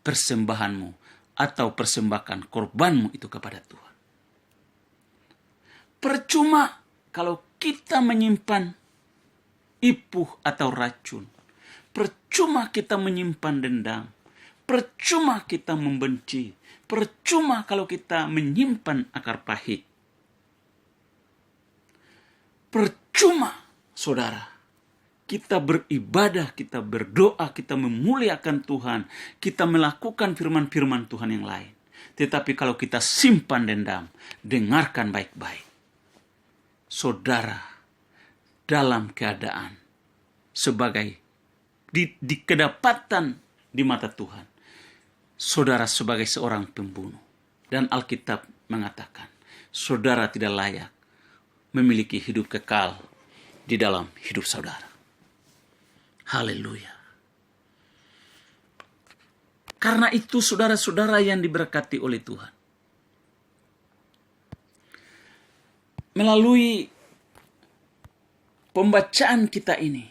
persembahanmu atau persembahkan korbanmu itu kepada Tuhan. Percuma kalau kita menyimpan ipuh atau racun, percuma kita menyimpan dendam, percuma kita membenci, percuma kalau kita menyimpan akar pahit. Percuma, saudara, kita beribadah, kita berdoa, kita memuliakan Tuhan, kita melakukan firman-firman Tuhan yang lain. Tetapi kalau kita simpan dendam, dengarkan baik-baik. saudara dalam keadaan sebagai di kedapatan di mata Tuhan, saudara sebagai seorang pembunuh. Dan Alkitab mengatakan, saudara tidak layak memiliki hidup kekal di dalam hidup saudara. Haleluya. Karena itu saudara-saudara yang diberkati oleh Tuhan, melalui pembacaan kita ini,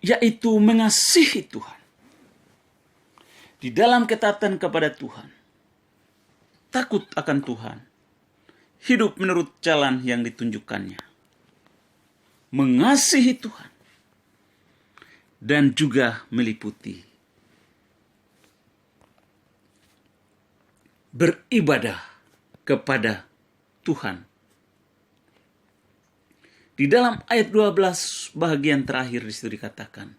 yaitu mengasihi Tuhan, di dalam ketaatan kepada Tuhan, takut akan Tuhan, hidup menurut jalan yang ditunjukkannya, mengasihi Tuhan, dan juga meliputi beribadah kepada Tuhan. Di dalam ayat 12 bagian terakhir di situ dikatakan,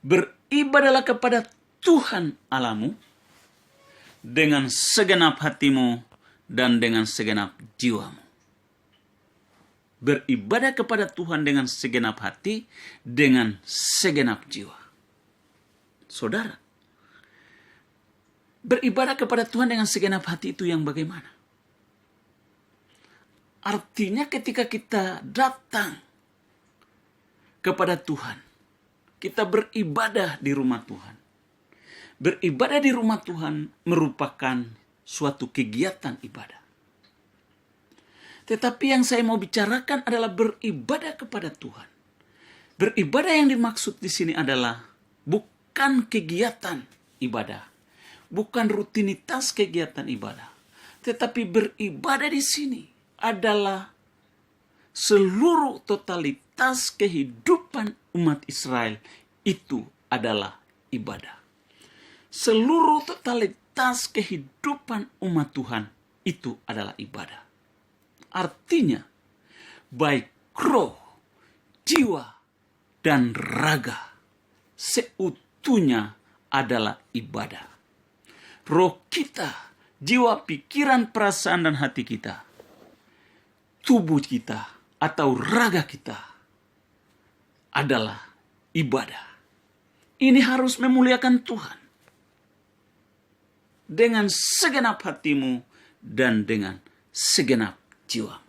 beribadahlah kepada Tuhan Allahmu dengan segenap hatimu dan dengan segenap jiwamu. Beribadah kepada Tuhan dengan segenap hati, dengan segenap jiwa. Saudara, beribadah kepada Tuhan dengan segenap hati itu yang bagaimana? Artinya ketika kita datang kepada Tuhan, kita beribadah di rumah Tuhan. Beribadah di rumah Tuhan merupakan suatu kegiatan ibadah. Tetapi yang saya mau bicarakan adalah beribadah kepada Tuhan. Beribadah yang dimaksud di sini adalah bukan kegiatan ibadah, bukan rutinitas kegiatan ibadah, tetapi beribadah di sini adalah seluruh totalitas kehidupan umat Israel itu adalah ibadah. Seluruh totalitas kehidupan umat Tuhan itu adalah ibadah. Artinya, baik roh, jiwa, dan raga seutuhnya adalah ibadah. Roh kita, jiwa, pikiran, perasaan, dan hati kita, tubuh kita atau raga kita adalah ibadah. Ini harus memuliakan Tuhan dengan segenap hatimu dan dengan segenap jiwa.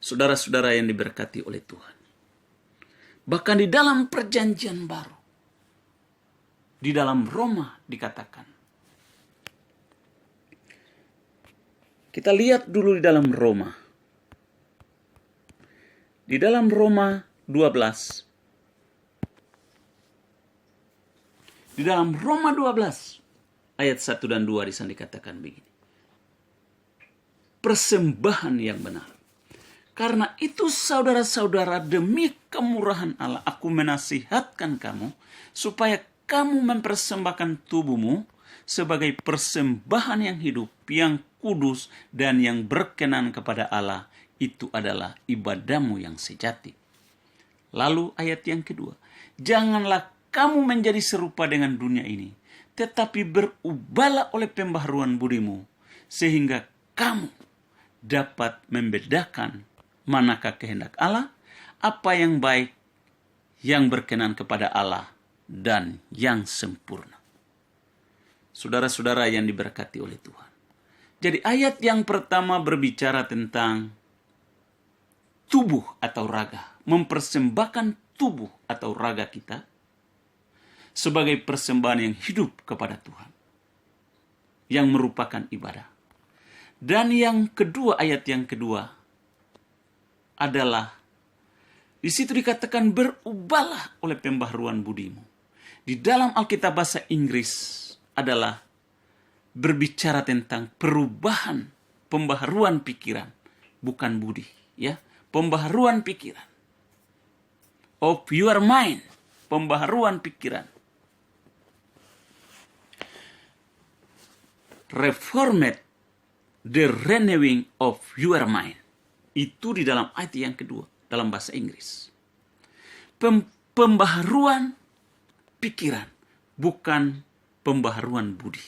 Saudara-saudara yang diberkati oleh Tuhan, bahkan di dalam perjanjian baru, di dalam Roma dikatakan, kita lihat dulu di dalam Roma. Di dalam Roma 12. Di dalam Roma 12 ayat 1 dan 2 di sana dikatakan begini. Persembahan yang benar. Karena itu saudara-saudara, demi kemurahan Allah aku menasihatkan kamu supaya kamu mempersembahkan tubuhmu sebagai persembahan yang hidup, yang kudus, dan yang berkenan kepada Allah. Itu adalah ibadahmu yang sejati. Lalu ayat yang kedua. Janganlah kamu menjadi serupa dengan dunia ini, tetapi berubahlah oleh pembaharuan budimu, sehingga kamu dapat membedakan manakah kehendak Allah, apa yang baik, yang berkenan kepada Allah, dan yang sempurna. Saudara-saudara yang diberkati oleh Tuhan. Jadi ayat yang pertama berbicara tentang tubuh atau raga. Mempersembahkan tubuh atau raga kita sebagai persembahan yang hidup kepada Tuhan. Yang merupakan ibadah. Dan yang kedua, ayat yang kedua adalah di situ dikatakan berubahlah oleh pembaharuan budimu. Di dalam Alkitab bahasa Inggris adalah berbicara tentang perubahan, pembaharuan pikiran, bukan budi, ya. Pembaharuan pikiran. Of your mind, pembaharuan pikiran. Reformed, the renewing of your mind. Itu di dalam ayat yang kedua, dalam bahasa Inggris. Pembaharuan pikiran, bukan pembaharuan budi.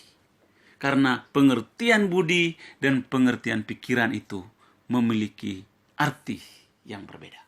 Karena pengertian budi dan pengertian pikiran itu memiliki arti yang berbeda.